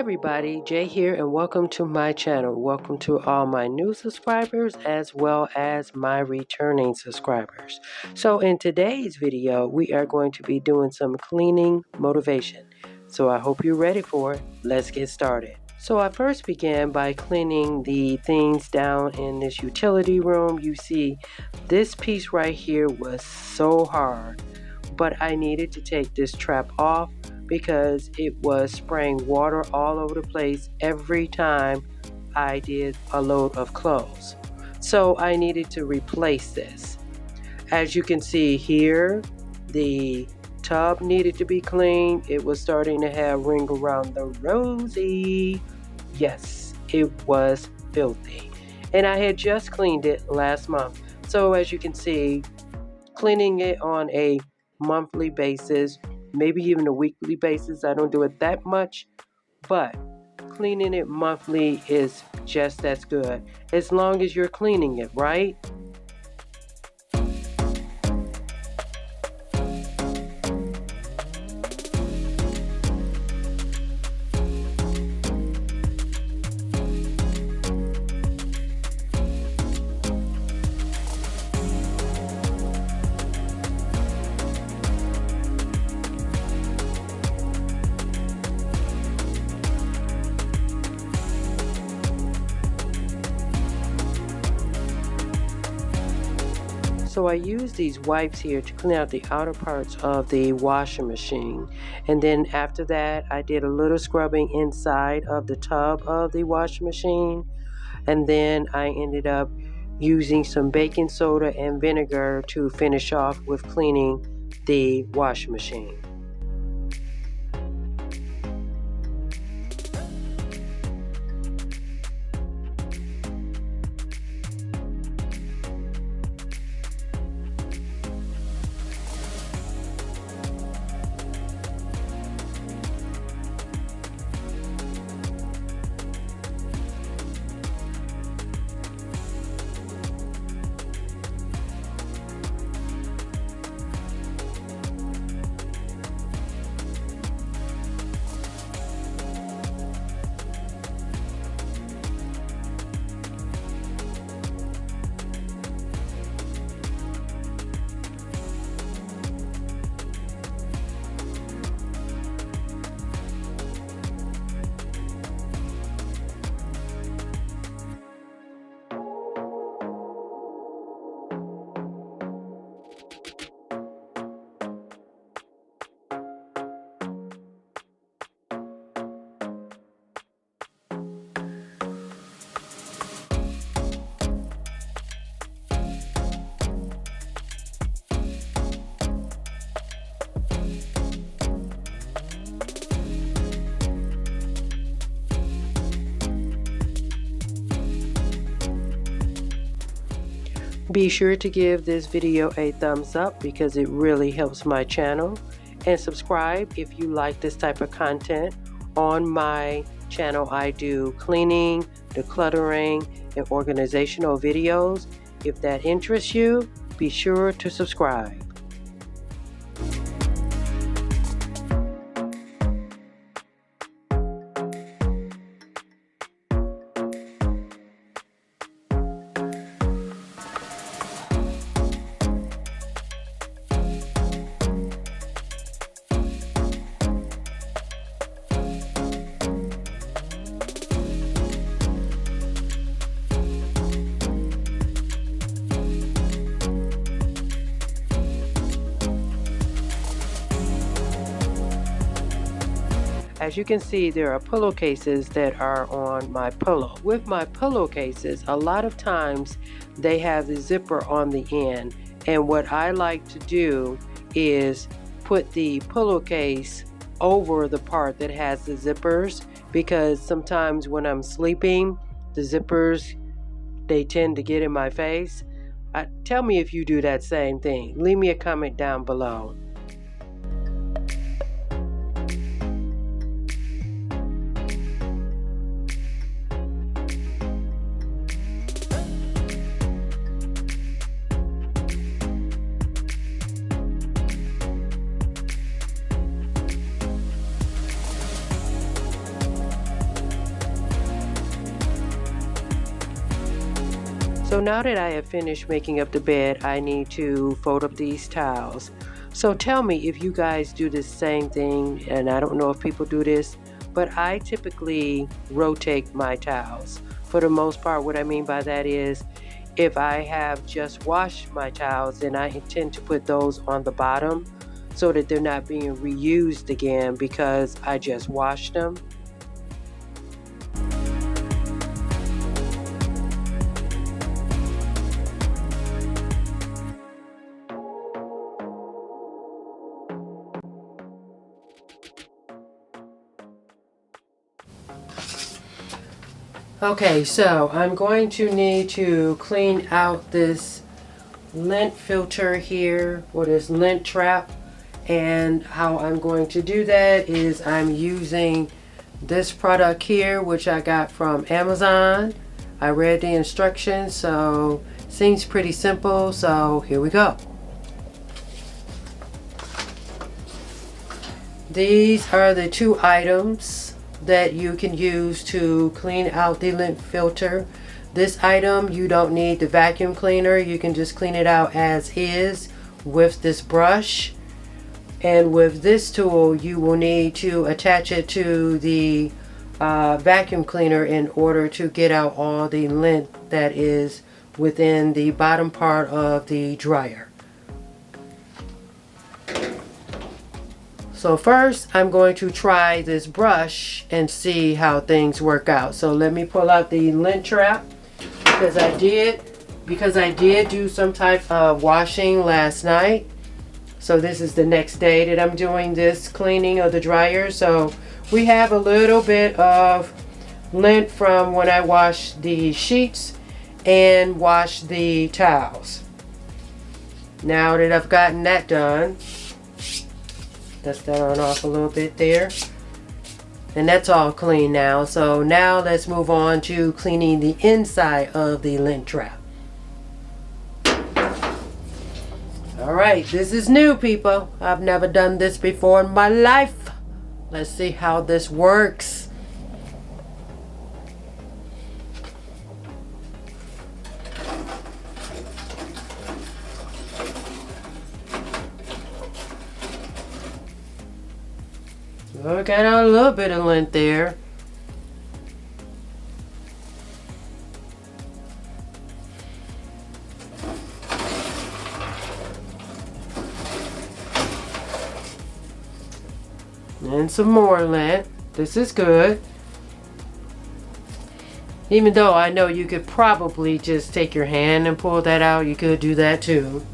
everybody, Jay here and welcome to my channel. Welcome to all my new subscribers as well as my returning subscribers. So in today's video, we are going to be doing some cleaning motivation. So I hope you're ready for it. Let's get started. So I first began by cleaning the things down in this utility room. You see, this piece right here was so hard, but I needed to take this trap off because it was spraying water all over the place every time I did a load of clothes. So I needed to replace this. As you can see here, the tub needed to be cleaned. It was starting to have ring around the rosy. Yes, it was filthy. And I had just cleaned it last month. So as you can see, cleaning it on a monthly basis, maybe even a weekly basis. I don't do it that much, but cleaning it monthly is just as good as long as you're cleaning it, right? So I use these wipes here to clean out the outer parts of the washing machine. And then after that, I did a little scrubbing inside of the tub of the washing machine. And then I ended up using some baking soda and vinegar to finish off with cleaning the washing machine. Be sure to give this video a thumbs up because it really helps my channel, and subscribe if you like this type of content. On my channel I do cleaning, decluttering, and organizational videos. If that interests you, be sure to subscribe. As you can see, there are pillowcases that are on my pillow. With my pillowcases, a lot of times they have the zipper on the end. And what I like to do is put the pillowcase over the part that has the zippers, because sometimes when I'm sleeping, the zippers, they tend to get in my face. Tell me if you do that same thing. Leave me a comment down below. So now that I have finished making up the bed, I need to fold up these towels. So tell me if you guys do the same thing, and I don't know if people do this, but I typically rotate my towels. For the most part, what I mean by that is if I have just washed my towels, then I intend to put those on the bottom so that they're not being reused again because I just washed them. Okay, so I'm going to need to clean out this lint filter here, or this lint trap. And how I'm going to do that is I'm using this product here, which I got from Amazon. I read the instructions, so seems pretty simple, so here we go. These are the two items that you can use to clean out the lint filter. This item, you don't need the vacuum cleaner. You can just clean it out as is with this brush. And with this tool, you will need to attach it to the vacuum cleaner in order to get out all the lint that is within the bottom part of the dryer. So first, I'm going to try this brush and see how things work out. So let me pull out the lint trap because I did do some type of washing last night. So this is the next day that I'm doing this cleaning of the dryer. So we have a little bit of lint from when I washed the sheets and washed the towels. Now that I've gotten that done, dust that on off a little bit there. And that's all clean now. So now let's move on to cleaning the inside of the lint trap. Alright, this is new, people. I've never done this before in my life. Let's see how this works. I got a little bit of lint there. And some more lint. This is good. Even though I know you could probably just take your hand and pull that out, you could do that too.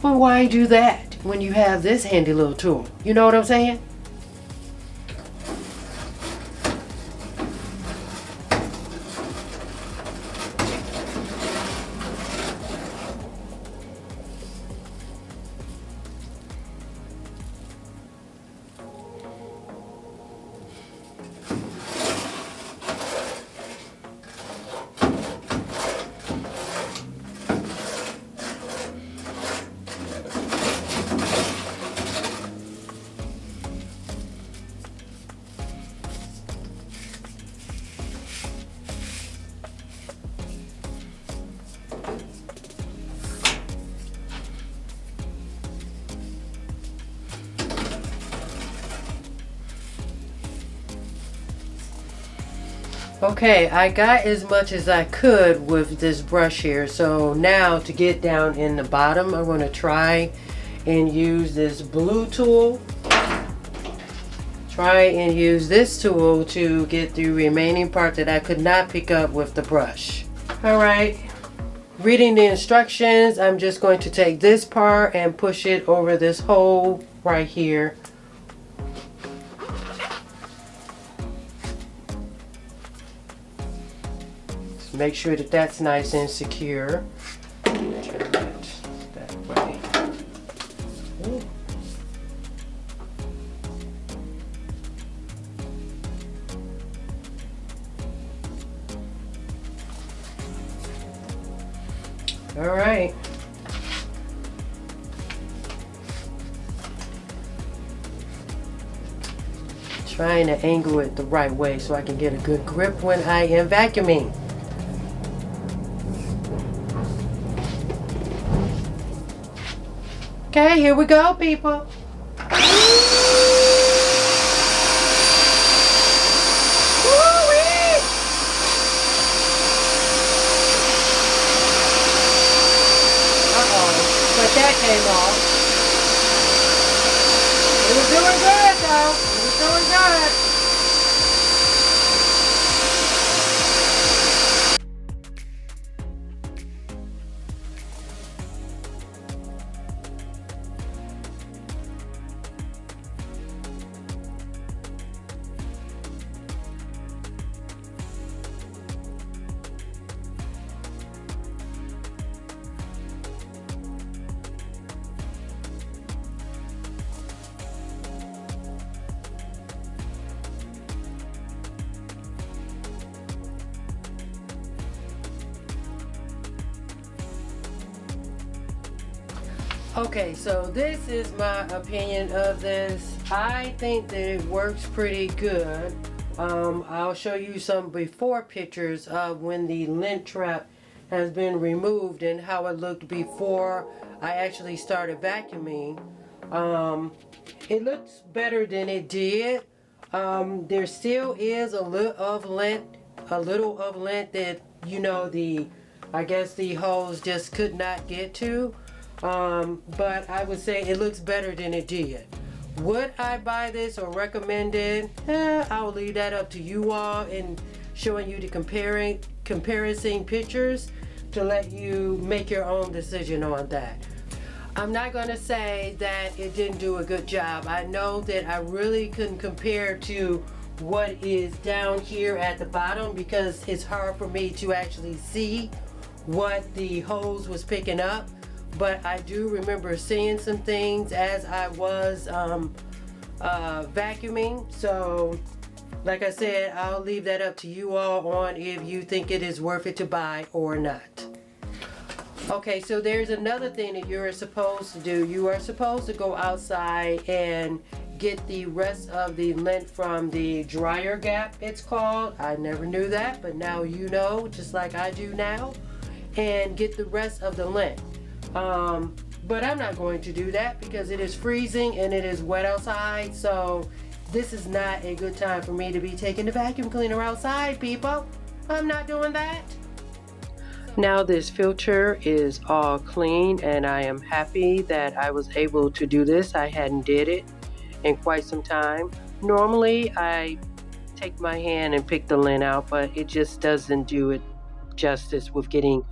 But why do that when you have this handy little tool? You know what I'm saying? Okay, I got as much as I could with this brush here. So now to get down in the bottom, I'm going to try and use this blue tool. Try and use this tool to get the remaining part that I could not pick up with the brush. Alright, reading the instructions, I'm just going to take this part and push it over this hole right here. Make sure that that's nice and secure. Turn that way. Ooh. All right. Trying to angle it the right way so I can get a good grip when I am vacuuming. Okay, here we go, people. But that came off. It was doing good though. It was doing good. Okay, so this is my opinion of this. I think that it works pretty good. I'll show you some before pictures of when the lint trap has been removed and how it looked before I actually started vacuuming. It looks better than it did. There still is a little of lint that, you know, I guess the hose just could not get to. But I would say it looks better than it did. Would I buy this or recommend it? I'll leave that up to you all and showing you the comparison pictures to let you make your own decision on that. I'm not going to say that it didn't do a good job. I know that I really couldn't compare to what is down here at the bottom because it's hard for me to actually see what the hose was picking up. But I do remember seeing some things as I was vacuuming. So like I said, I'll leave that up to you all on if you think it is worth it to buy or not. Okay, so there's another thing that you're supposed to do. You are supposed to go outside and get the rest of the lint from the dryer gap, it's called. I never knew that, but now you know, just like I do now. And get the rest of the lint. But I'm not going to do that because it is freezing and it is wet outside, so this is not a good time for me to be taking the vacuum cleaner outside, people. I'm not doing that. Now this filter is all clean and I am happy that I was able to do this. I hadn't did it in quite some time. Normally I take my hand and pick the lint out, but it just doesn't do it justice with getting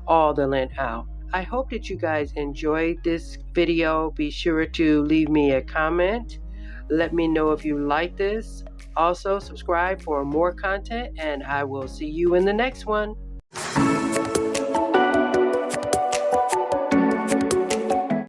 all the lint out. I hope that you guys enjoyed this video. Be sure to leave me a comment. Let me know if you like this. Also subscribe for more content and I will see you in the next one.